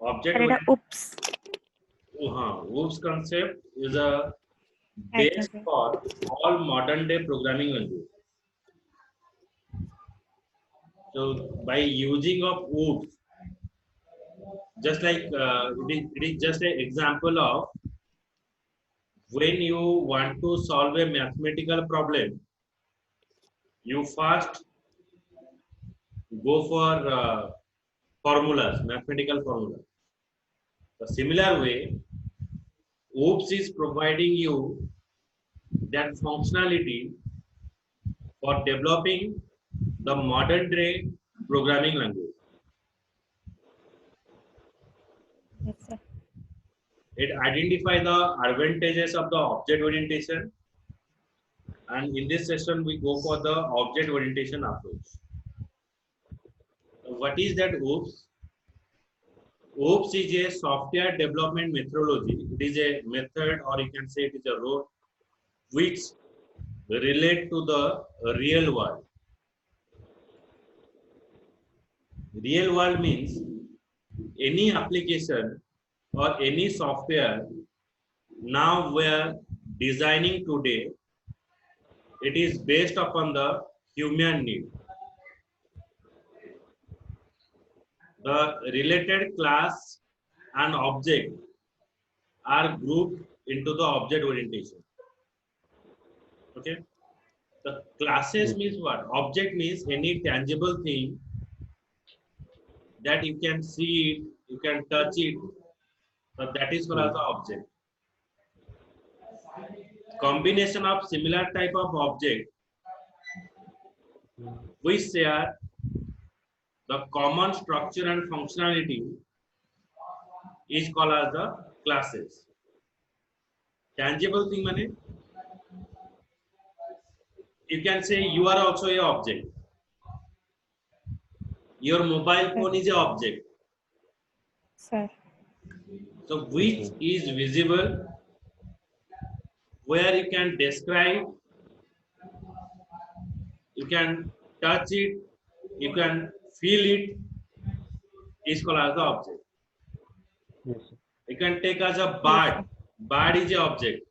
Object sir eta oriented. oops OOPS concept is a ଆଜ୍ଞା base sir for all modern day programming language. So by using of OOPS, just like it is just an example of when you want to solve a mathematical problem, you first go for formulas, mathematical formulas. The similar way, OOPS is providing you that functionality for developing the modern day programming language. yes sir It identifies the advantages of the object orientation, and in this session we go for the object orientation approach. What is that OOPS? OOPS is a software development methodology. It is a method, or you can say it is a road, which relate to the real world. Real world means any application or any software now we are designing today, it is based upon the human need. The related class and object are grouped into the object orientation. Okay. The classes Yes. means what? Object means any tangible thing that you can see it, you can touch it. So that is called as the object. Combination of similar type of object which share the common structure and functionality is called as the classes. Tangible thing money, you can say you are also a object. Your mobile sir phone is a object. sir So which is visible, where you can describe, you can touch it, you can feel it, is called as the object. Yes, sir. You can take as a yes bird. sir Bird is a object.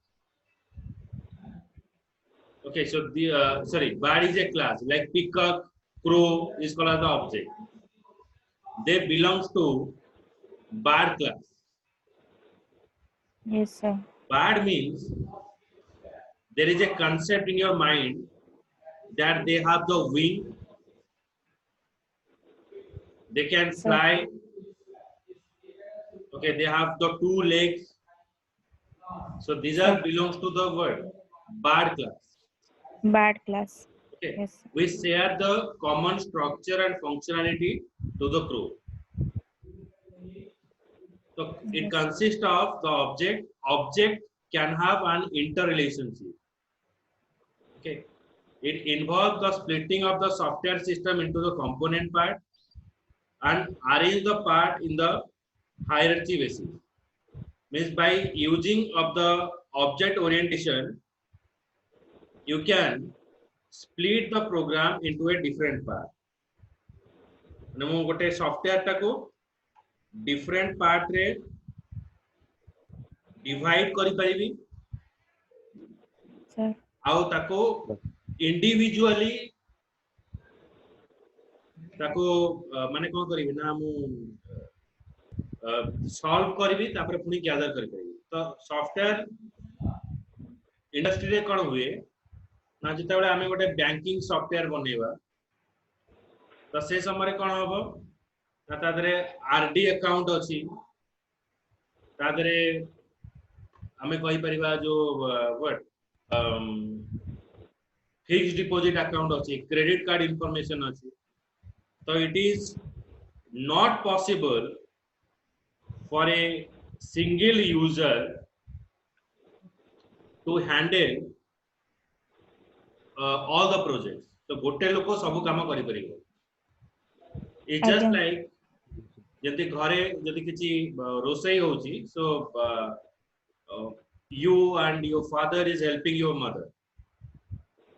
Okay, so the sorry, bird is a class. Like peacock, crow is called as the object. They belongs to bird class. yes sir Bird means there is a concept in your mind that they have the wing, they can sir fly. Okay, they have the two legs. So these sir are belongs to the word bird class. bad class Okay, yes sir we share the common structure and functionality to the crow. So it yes consists of the object. Object can have an interrelationship. Okay, it involves the splitting of the software system into the component part and arrange the part in the hierarchy basis. Means by using of the object orientation, you can split the program into a different part. ମାନେ ମୁଁ ଗୋଟେ software ଟାକୁ different part ରେ divide କରିପାରିବି sir ଆଉ ତାକୁ individually ତାକୁ ମାନେ କଣ କରିବି ନା ମୁଁ ସଲ୍ଭ କରିବି ତାପରେ ପୁଣି ଗ୍ୟାଦର କରିପାରିବି। ତ ସଫ୍ଟୱେୟାର ଇଣ୍ଡଷ୍ଟ୍ରିରେ କଣ ହୁଏ ନା ଯେତେବେଳେ ଆମେ ଗୋଟେ ବ୍ୟାଙ୍କିଂ ସଫ୍ଟୱେୟାର ବନେଇବା ତ ସେ ସମୟରେ କଣ ହବ ନା ତା ଦେହରେ ଆରଡି ଆକାଉଣ୍ଟ ଅଛି, ତା ଦେହରେ ଆମେ କହିପାରିବା ଯୋଉ फिक्स्ड डिपॉजिट अकाउंट अच्छी, क्रेडिट कार्ड इंफॉर्मेशन अच्छी। तो it is not possible for a single user to handle all the projects. तो गोटे लोक सब काम करि परिबो। इट्स जस्ट ଆଜ୍ଞା लाइक जति घरे जति किछि रोसई होउची, so you and your father is helping your mother.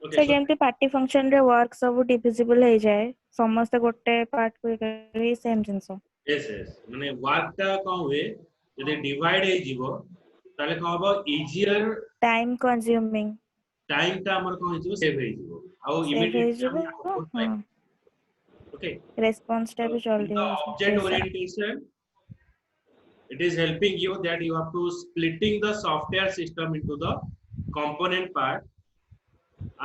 Okay, ସେ so ଯେମିତି ପାର୍ଟି ଫଙ୍କସନ ରେ ୱାର୍କ ସବୁ ଡିଭିଜିବଲ ହେଇଯାଏ, ସମସ୍ତେ ଗୋଟେ ପାର୍ଟ କୁ କରି ସେମ ଜିନିଷ। yes yes माने वर्क टा कोन हुए यदि डिवाइड हे जीवो ताले कोन हबो इजियर टाइम कंज्यूमिंग टाइम टा हमर कोन हिजो सेव हे जीवो आ सेव हो इमीडिएटली हम जिवो आउटपुट हां पाइ ओके रेस्पॉन्स टा भी in जल्दी the हो जाए object yes sir orientation it is helping you that you have to splitting the software system into the component part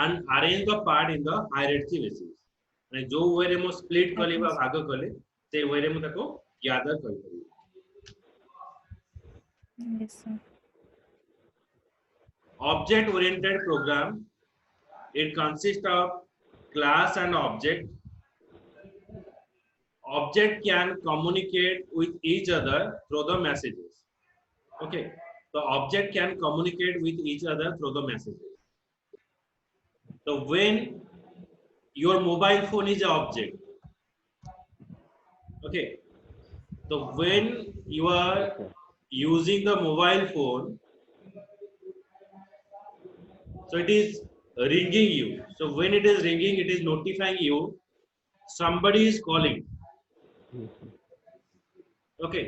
and arrange the part in the hierarchy basis माने जो वे रे मो split I कली can बा भाग कले से वे रे मो ताको गैदर कर करी yes sir object oriented program it consists of class and object can communicate with each other through the messages okay the object can communicate with each other through the messages so when your mobile phone is an object okay so when you are Okay. using the mobile phone so it is ringing you so when it is ringing it is notifying you somebody is calling Yes, sir. okay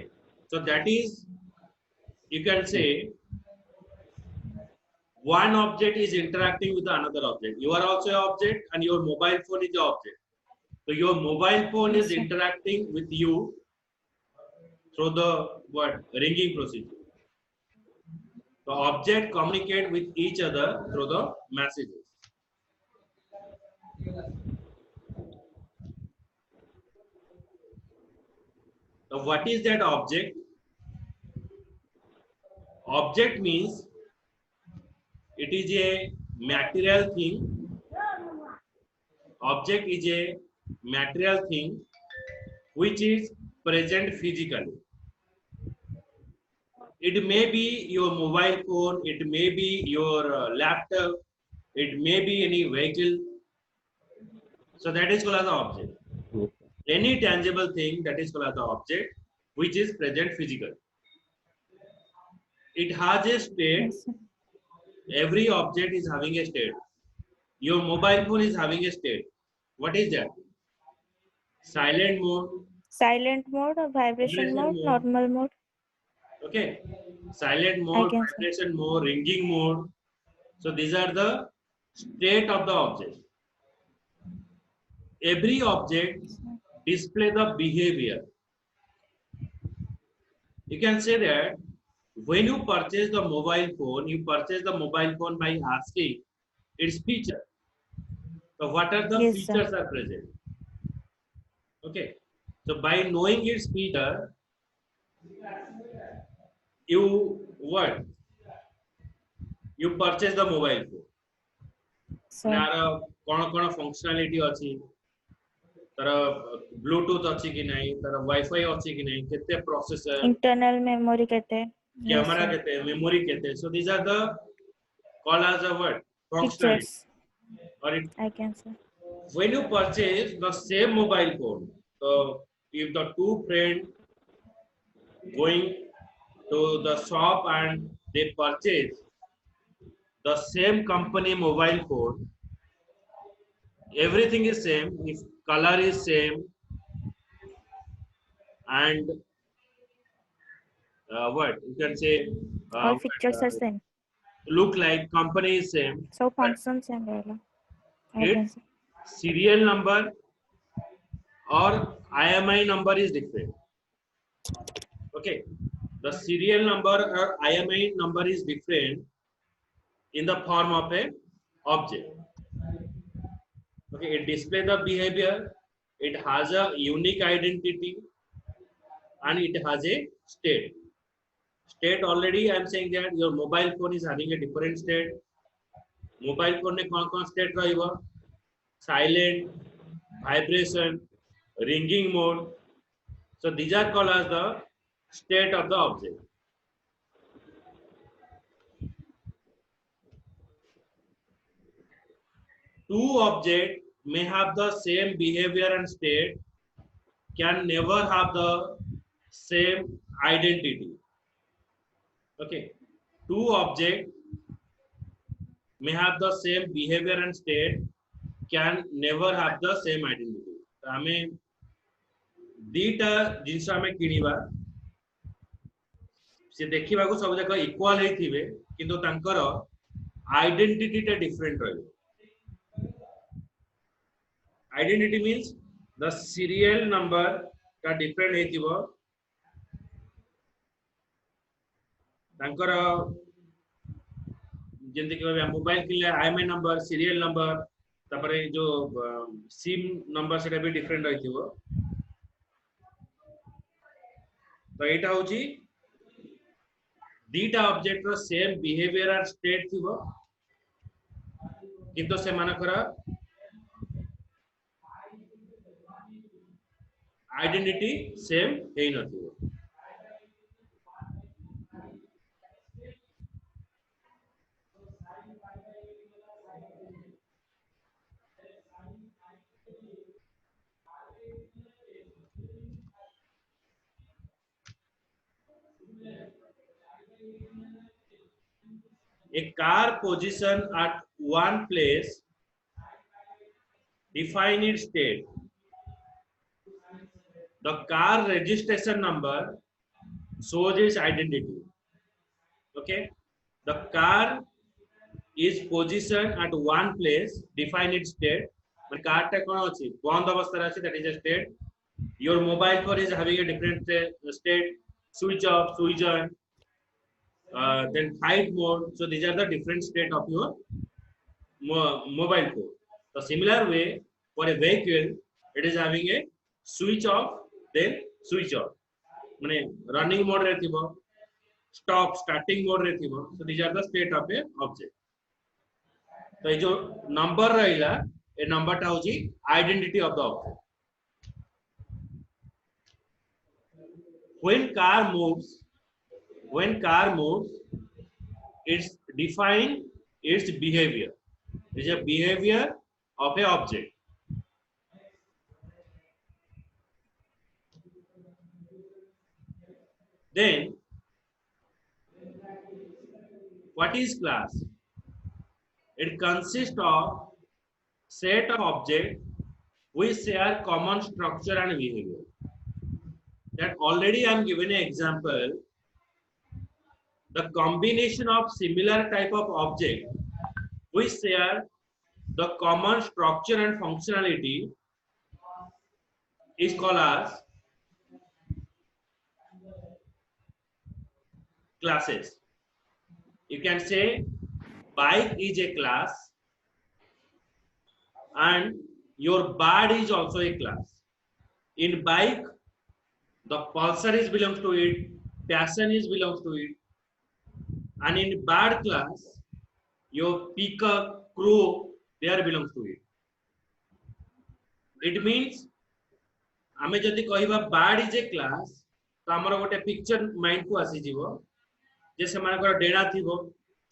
so that is you can say one object is interacting with another object you are also an object and your mobile phone is an object so your mobile phone Yes, is sir. interacting with you through the what ringing procedure the object communicate with each other through the messages so what is that object object means it is a material thing object is a material thing which is present physically it may be your mobile phone it may be your laptop it may be any vehicle so that is called as an object Yes, sir. any tangible thing that is called as the object which is present physically it has a state yes sir every object is having a state your mobile phone is having a state what is that silent mode silent mode or vibration vibration mode mode normal mode okay silent I mode can say vibration mode ringing mode so these are the state of the object every object yes, sir. display the behavior you can say that when you purchase the mobile phone you purchase the mobile phone by asking its feature so what are the Yes sir features are present okay so by knowing its feature you what you purchase the mobile phone sir यार कौन functionality अच्छी तर Bluetooth अच्छी कि नहीं तर wifi अच्छी कि नहीं केते प्रोसेसर internal memory कहते हैं yes कैमरा sir केते मेमोरी केते so these are the called as a word functionality features or it, I can say when you purchase the same mobile phone so if the two friends going to the shop and they purchase the same company mobile phone everything is same if color is same and what you can say all what, features are same look like company is same so but functions same रहेगा I can its say serial number or IMI number is different okay the serial number or IMI number is different in the form of a object okay it displays the behavior it has a unique identity and it has a state already I am saying that your mobile phone is having a different state mobile phone ने कौन state रहेगा silent vibration ringing mode so these are called as the state of the object two objects may have the same behavior and state can never have the same identity okay two objects may have the same behavior and state can never have the same identity तो हमें दीटा जिनस आम किणवा से देखा सब जाक equal होइथिबे किंतु तांकर identity टा डिफरेंट रही। Identity means the serial number टा डिफरेंट होइथिबो तांकर जेंति कि mobile Kinley IMEI number serial number तापरे जो सिम नंबर सेटा भी डिफरेंट रहिथिबो। तो एटा होची दीटा ऑब्जेक्ट रो सेम बिहेवियर आर स्टेट थिबो किंतु से मानकर आइडेंटिटी सेम हेई नथिबो। A car position at one place define its state. The car registration number shows its identity. Okay, the car is positioned at one place define its state. But car ta kon achi bond avastha achi, that is a state. Your mobile phone is having a different state, switch off, switch on, then flight mode. So these are the different state of your mobile phone. The similar way for a vehicle, it is having a switch off, then switch on. Mane running mode re thibo, stop, starting mode re thibo. So these are the state of a object. So ये जो number रहेगा, ये number टा होची identity of the object. When car moves, it's define its behavior. It is a behavior of a object. Then, what is class? It consists of set of objects which share common structure and behavior. That already I am given an example. The combination of similar type of object which share the common structure and functionality is called as classes. You can say bike is a class and your bird is also a class. In bike, the pulsar is belongs to it, passion is belongs to it, and in bird class, your peacock, crow, there belongs to it. It means आमे जदि कहिबा bird is a class तो हमर गोटे picture mind को आसी जीवो जे से मानकर डेणा थिबो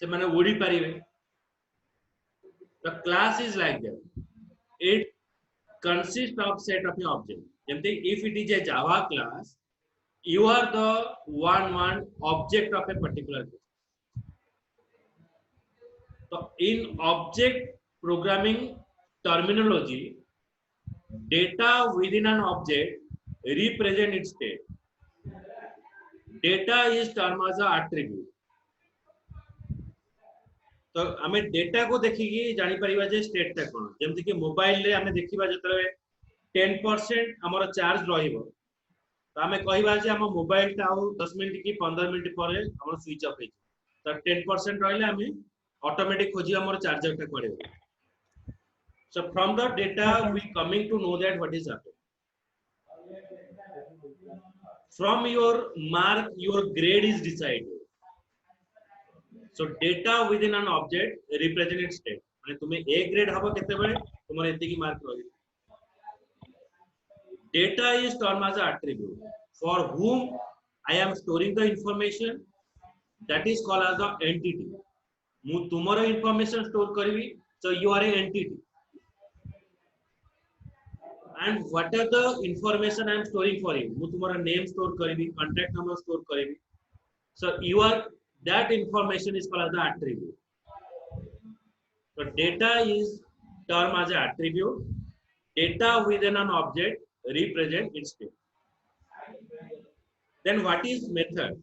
से माने उड़ी परिबे। The class is like that. It consists of set of objects. If it is a Java class, you are the one object of a particular class. So in object programming terminology, data within an object represent its state. Data is termed as an attribute. तो आमे data को देखिकी जानि परिबा जे state ता कोन जेमति कि mobile रे आमे देखिबा जतरे 10% हमर चार्ज रहिबो तो आमे कहिबा जे हम मोबाइल ता 10 मिनिट की 15 मिनिट परे हमर स्विच ऑफ हे तो 10% रहले आमे ऑटोमेटिक खोजी हमर चार्जर ता करे। So from the data we coming to know that what is happening. From your mark your grade is decided. So data within an object represent its state. माने तुम्हें A grade हबो केते बेले तुम्हारे एते की मार्क रही। Data is termed as an attribute for whom I am storing the information, that is called as the entity. मु तुम्हारा information store करबी, so you are an entity. And what are the information I am storing for you? मु तुम्हारा name store करबी, contact number store करबी. So you are that information is called as the attribute. So data is termed as an attribute. Data within an object represent its state. Then what is method?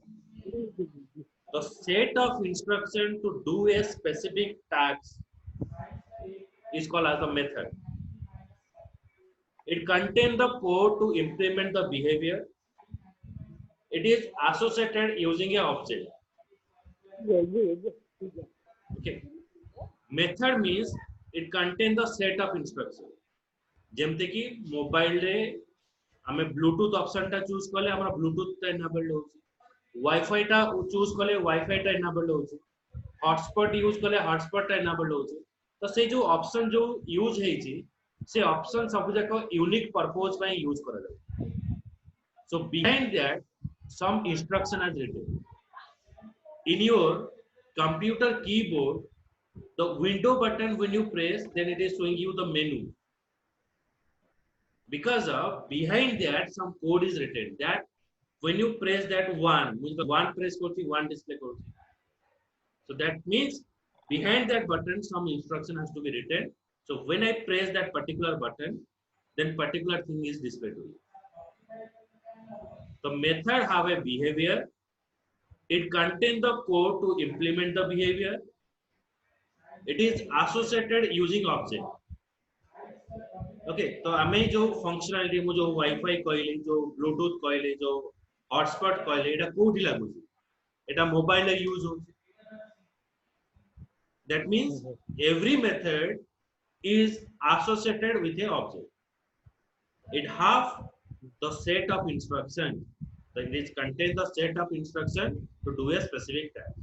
The set of instruction to do a specific task is called as a method. It contains the code to implement the behavior. It is associated using an object. Okay. Method means it contains the set of instruction. जेमते कि mobile रे हमें Bluetooth option टा choose करले हमरा Bluetooth टा enabled होची wifi टा choose करले वाईफाई टा इनेबल्ड होची हॉटस्पॉट यूज करले हॉटस्पॉट टा इनेबल्ड होची तो से जो ऑप्शन जो यूज हेची से ऑप्शन सब जाक यूनिक पर्पस ପାଇଁ यूज करा जाय so behind that some instruction is written in your computer keyboard the window button when you press then it is showing you the menu because of behind that some code is written that when you press that one means the one press korchi one display korchi so that means behind that button some instruction has to be written so when I press that particular button then particular thing is displayed to you the method have a behavior it contains the code to implement the behavior it is associated using object okay तो आमे जो functionality मु जो wifi कहले जो Bluetooth कहले जो hotspot कहले एटा कोठी लागुची एटा मोबाइल रे यूज होची that means every method is associated with a object it have the set of instruction that it contains the set of instruction to do a specific task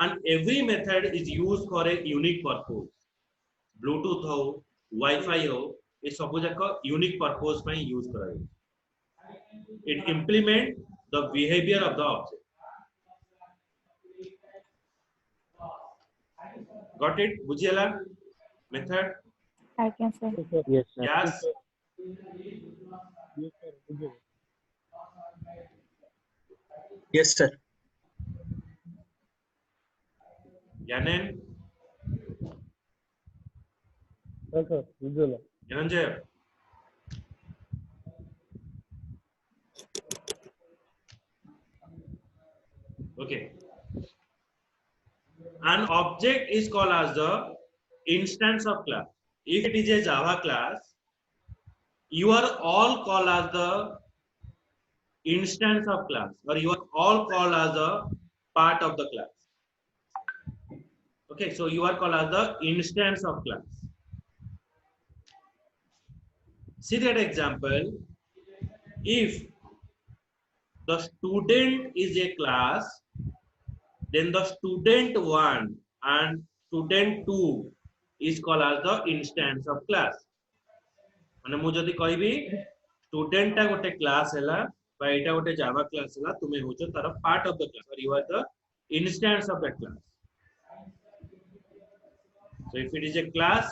and every method is used for a unique purpose bluetooth ho Wi-Fi हो ये सब जाक unique purpose ପାଇଁ use करा जाय it implement the behavior of the object got it बुझियला method I can say. Yes, sir. yes Yes, sir. yanen Sir, visual. Dhananjay okay an object is called as the instance of class if it is a java class you are all called as the instance of class or you are all called as a part of the class okay so you are called as the instance of class see that example if the student is a class then the student 1 and student 2 is called as the instance of class माने मु जदी कहबी student टा गोटे class हैला बा एटा गोटे Java class हैला तुमे होचो तार पार्ट ऑफ द क्लास और you are the instance of that class so if it is a class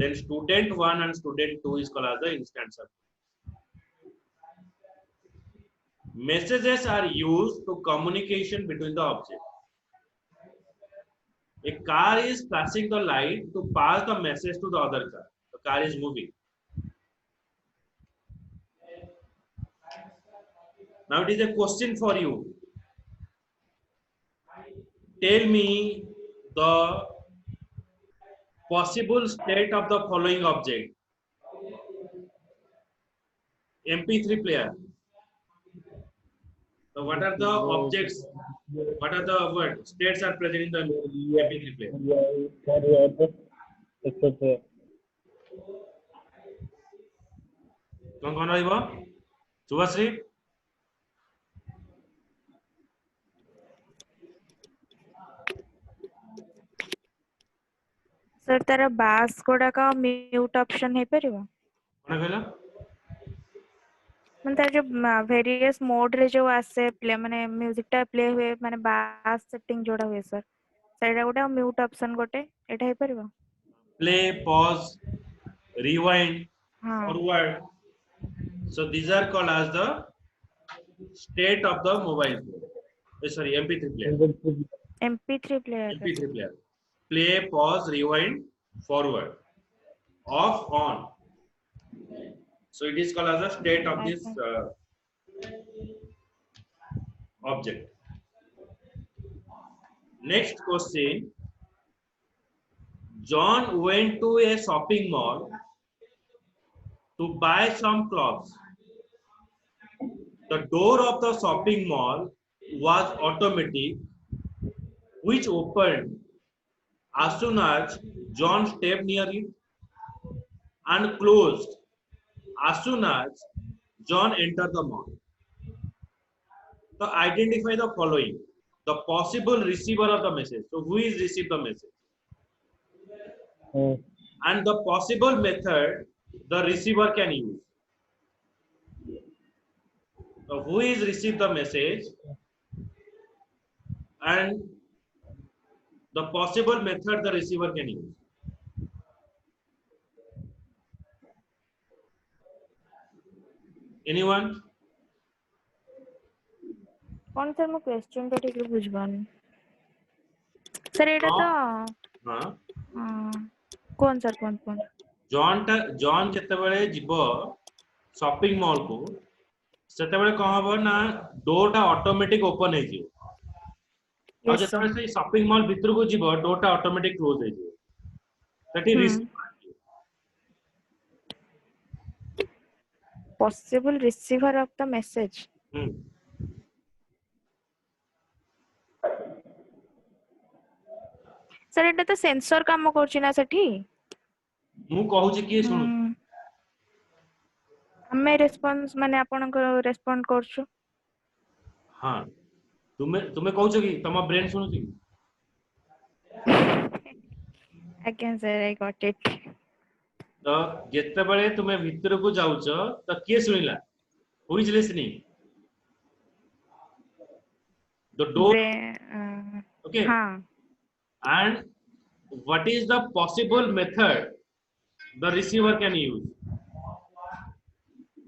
then student 1 and student 2 is called as the instance of messages are used to communication between the object a car is flashing the light to pass the message to the other car the car is moving now it is a question for you tell me the possible state of the following object mp3 player so what are the objects what are the states are present in the mp3 player कौन रहिबो Shubhashree sir तारा बास कोडा का mute option है परिबा कोन कहला मन तार जो वेरियस मोड रे जो आसे प्ले माने म्यूजिक टा प्ले हुए माने बास सेटिंग जोड़ा हुए सर सेटा गोटा म्यूट ऑप्शन गोटे एटा है परिबा प्ले पॉज rewind हां forward so these are called as the state of the mobile phone sorry mp3 player mp3 player mp3 player play pause rewind forward off on so it is called as a state of this object. Next question. John went to a shopping mall to buy some clothes. The door of the shopping mall was automatic, which opened as soon as John stepped near it and closed as soon as John entered the mall. So identify the following: the possible receiver of the message. So who is received the message? And the possible method the receiver can use. So who is received the message and the possible method the receiver can use. Anyone? कौन sir मैं question तो ठीक से बुझबानी sir एटा तो हाँ कौन sir कौन जॉन केतेबेले जीव शॉपिंग मॉल को सेतेबेले कौन हबो ना डोर टा ऑटोमेटिक ओपन हे जियो और Yes, sir. जेतेबेले से शॉपिंग मॉल भीतर को जीव डोर टा ऑटोमेटिक क्लोज हे जियो that is possible receiver of the message sir एटा तो सेंसर काम करछि ना सेठी मु कहूची कि सुनु हमें रेस्पॉन्स माने आपन को रेस्पोंड करछु हां तुमे कहूछ कि तम ब्रेन सुनु छी again sir I got it तो जेतेबेले तुमे भीतर को जाउछ तो के सुनिला who is listening the door okay हाँ and what is the possible method the receiver can use?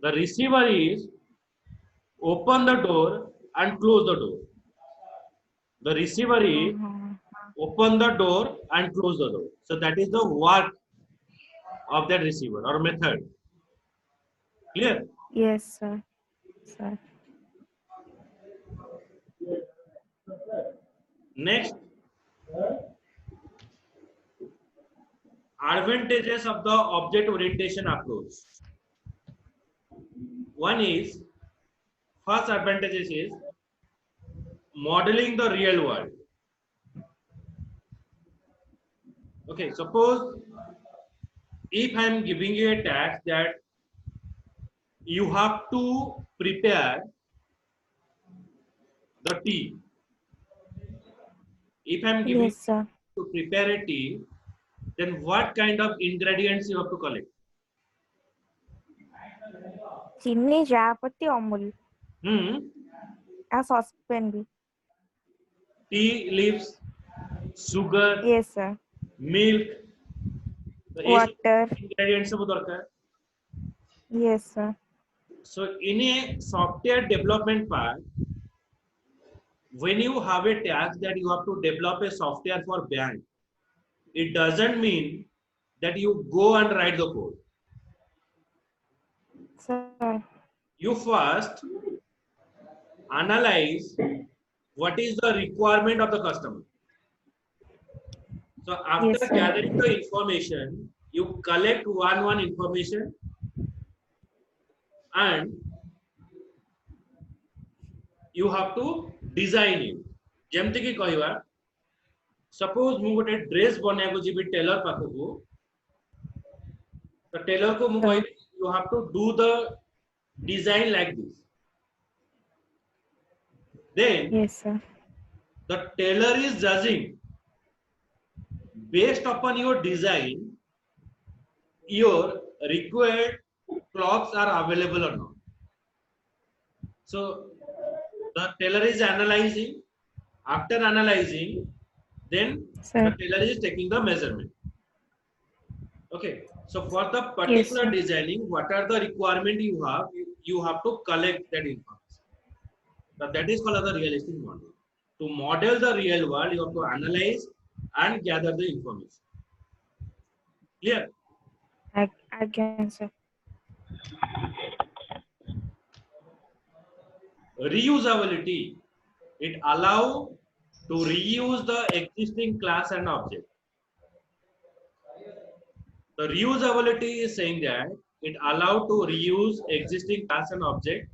The receiver is open the door and close the door. The receiver is open the door and close the door. So that is the work of that receiver or method. Clear? yes sir Next, advantages of the object orientation approach. One is, first advantages is modeling the real world. Okay, suppose if I am giving you a task that you have to prepare the tea. If I am giving yes sir to prepare a tea, then what kind of ingredients you have to collect? चीनी जापत्ती अमूल आ saucepan भी Tea leaves, sugar, yes sir milk, water ingredients सब दरकार. yes sir So in a software development part, when you have a task that you have to develop a software for bank, it doesn't mean that you go and write the code. sir You first analyze what is the requirement of the customer. So after Yes, sir. gathering the information, you collect one information and you have to design it. जेमती कि कहवा suppose मु गोटे dress बनिया को GB Taylor पाखकू तो Taylor को मु कहबी you have to do the design like this. Then yes sir the tailor is judging based upon your design your required cloths are available or not. So the tailor is analyzing. After analyzing, then sir the tailor is taking the measurement. Okay. So for the particular sir. designing, what are the requirement you have to collect that information. So that is called as the realistic model. To model the real world, you have to analyze and gather the information. Clear? again sir Reusability. it allow to reuse the existing class and object. The reusability is saying that it allow to reuse existing class and object.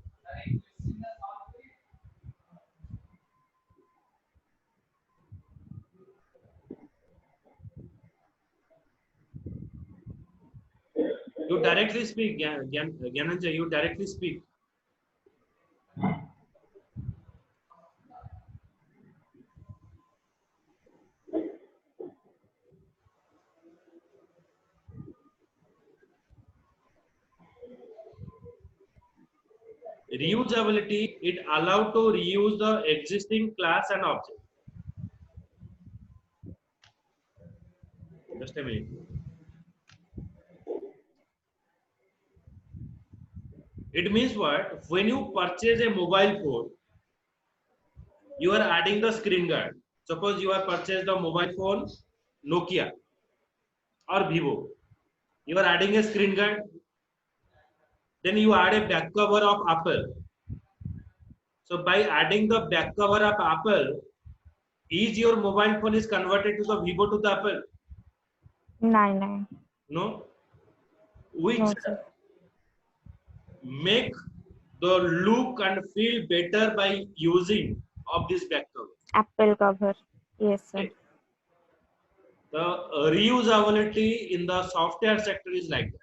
You directly speak, Gyananjay, you directly speak. Reusability, it allow to reuse the existing class and object. Just a minute. It means what? When you purchase a mobile phone, you are adding the screen guard. Suppose you have purchased the mobile phone Nokia or Vivo. You are adding a screen guard. Then you add a back cover of Apple. So by adding the back cover of Apple, is your mobile phone is converted to the Vivo to the Apple? नहीं No. Which no sir. make the look and feel better by using of this back cover. Apple cover. Yes sir. Okay. The reusability in the software sector is like that.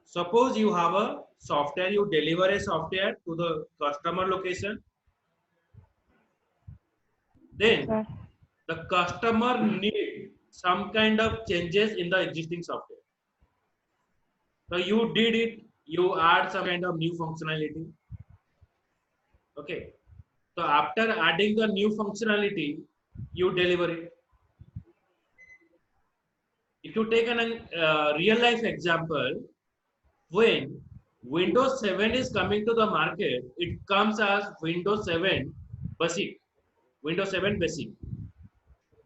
Suppose you have a software, you deliver a software to the customer location. Then Sir. the customer need some kind of changes in the existing software. So you did it, you add some kind of new functionality. Okay. So after adding the new functionality, you deliver it. If you take an real life example, when Windows 7 is coming to the market, it comes as Windows 7 Basic. Windows 7 Basic.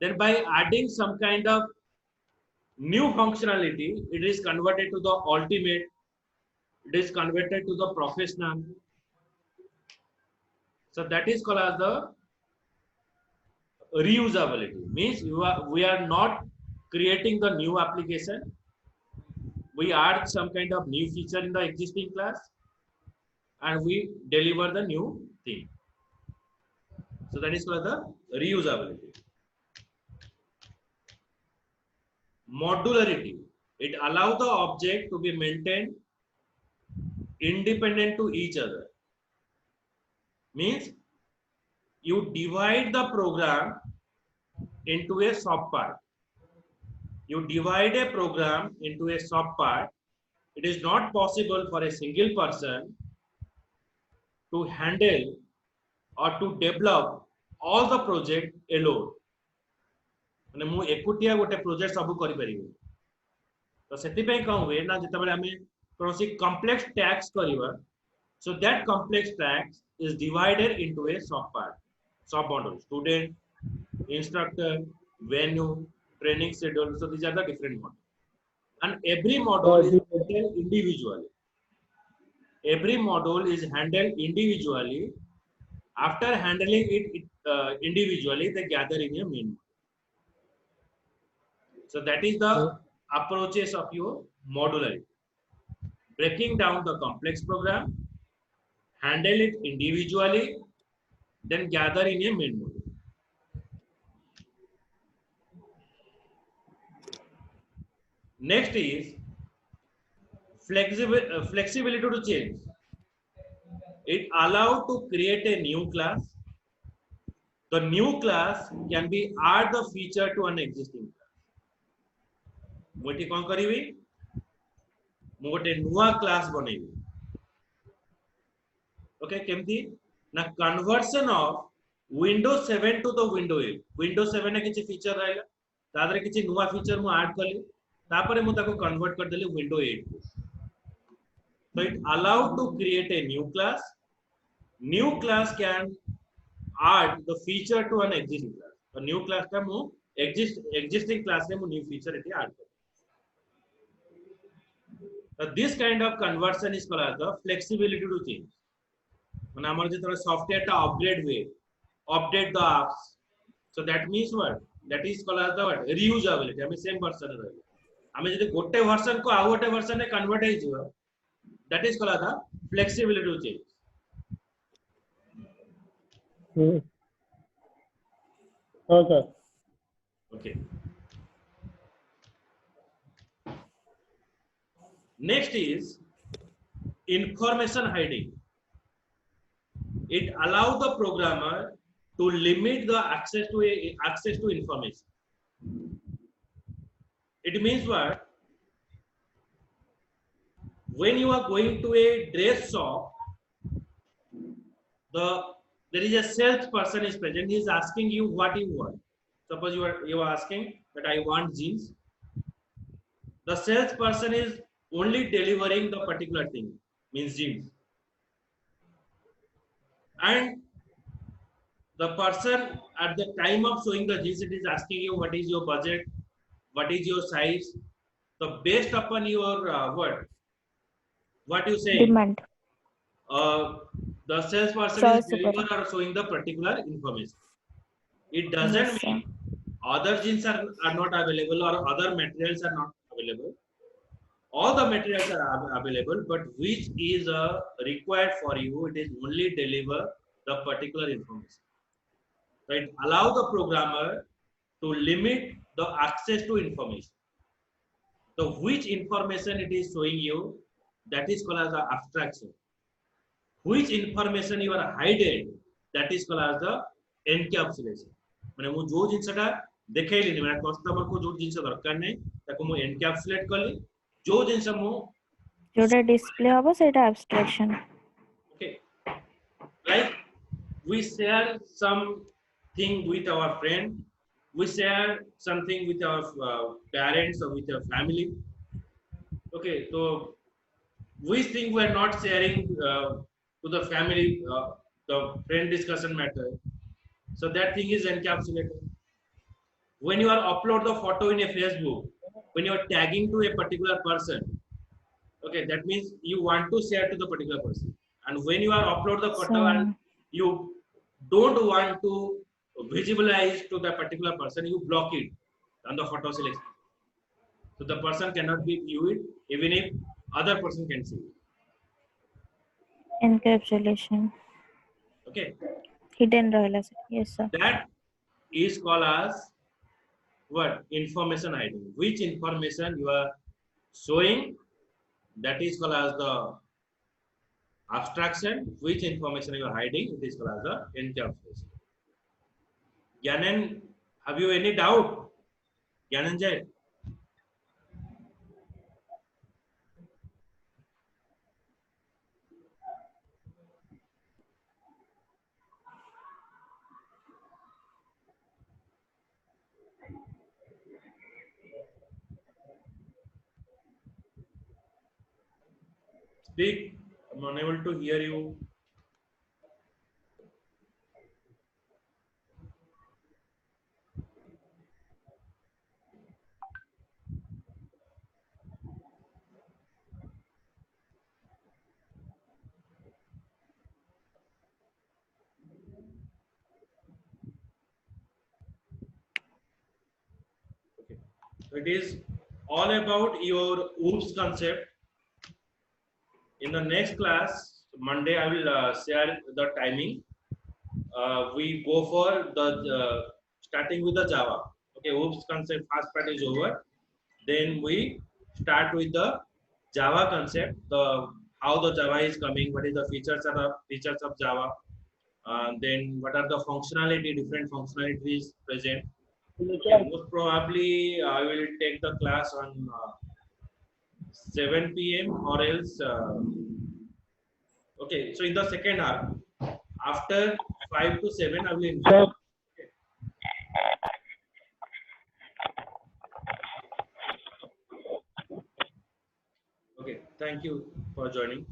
Then by adding some kind of new functionality, it is converted to the Ultimate. It is converted to the Professional. So that is called as the reusability. Means we are not creating the new application. We add some kind of new feature in the existing class and we deliver the new thing. So that is called the reusability. Modularity. It allows the object to be maintained independent to each other. Means you divide the program into a subpart. You divide a program into a subpart. It is not possible for a single person to handle or to develop all the project alone. माने मु एकुटिया गोटे project सब करि परिबे तो सेति पे कहू ए ना जते बेले हमें कोनोसी कॉम्प्लेक्स टैक्स करिवा so that complex task is divided into a sub module: student, instructor, venue, training schedule. So these are the different modules, and every module is handled individually. Every module is handled individually. After handling it individually, they gather in a main module. So that is the approaches of your modularity. Breaking down the complex program, handle it individually, then gather in a main module. Next is flexibility to change. It allows to create a new class. The new class can be add the feature to an existing class. मोटी कौन करीबी मोटे नुआ class बनेबी. Okay, केमती ना conversion of Windows 7 to the Windows 8. Windows 7 ने किसी feature रहेगा तादरे किसी नुआ फीचर मु ऐड करली तापरे मु ताको कन्वर्ट कर देली Windows 8 को. So it allow to create a new class. New class can add the feature to an existing class. A new class का मु existing class में मु new feature इति add कर. This kind of conversion is called as the flexibility to change. মানে আমার যে ধরো সফটওয়্যারটা আপগ্রেড হয়ে update the apps, so that means what, that is called as the what reusability। আমি সেম ভার্সনে ରହିବି, ଆମେ ଯଦି ଗୋଟେ ଭର୍ସନ କୁ ଆଉ ଗୋଟେ ଭର୍ସନରେ କନଭର୍ଟ ହେଇଯିବ, that is called the flexibility to change। ହଁ sir. Okay, next is information hiding। it allows the programmer to limit the access to information। it means what, when you are going to a dress shop, there is a salesperson is present, he is asking you what you want। suppose you are asking that I want jeans, the salesperson is only delivering the particular thing, means jeans, and the person at the time of showing the jeans, it is asking you what is your budget, what is your size, so based upon your what you say, Demand. The salesperson is Choice delivering super. or showing the particular information। it Yes, doesn't sir. mean other jeans are not available or other materials are not available, all the materials are available, but which is required for you, it is only deliver the particular information। So it allow the programmer to limit the access to information, so which information it is showing you, that is called as the abstraction। which information you are hidden, that is called as the encapsulation। মানে ମୁଁ ଯୋଉ ଜିନିଷଟା ଦେଖେଇଲିନି, ମାନେ customer କୁ ଯୋଉ ଜିନିଷ ଦରକାର ନାହିଁ ତାକୁ ମୁଁ ଏନକ୍ୟାପସୁଲେଟ କଲି, ଯୋଉ ଜିନିଷ ମୁଁ ଯୋଉଟା ଡିସପ୍ଲେ ହବ ସେଇଟା abstraction। okay, like we share something with our friend, we share something with our parents or with our family, okay, so which thing we are not sharing to the family, the friend discussion matter, so that thing is encapsulated। when you are upload the photo in a Facebook, when you are tagging to a particular person, okay, that means you want to share to the particular person, and when you are upload the photo So- and you don't want to visualize to the particular person, you block it on the photo selection, so the person cannot be view it even if other person can see it। Encapsulation. okay, Hidden ରହିଲା sir। Yes sir। that is called as what, information hiding। which information you are showing, that is called as the abstraction, which information you are hiding, it is called as the encapsulation। Gyanan, have you any doubt? Gyananjay? Speak, I'm unable to hear you। Okay. So it is all about your OOPS concept। In the next class, Monday, I will share the timing। We go for the starting with the Java। Okay, OOPS concept first part is over. Then we start with the Java concept, the how the Java is coming, what is the features of Java, then what are the functionality, different functionalities present। Okay, most probably I will take the class on 7 p.m. or else okay, so in the second half after 5 to 7 I will inform। Okay, thank you for joining।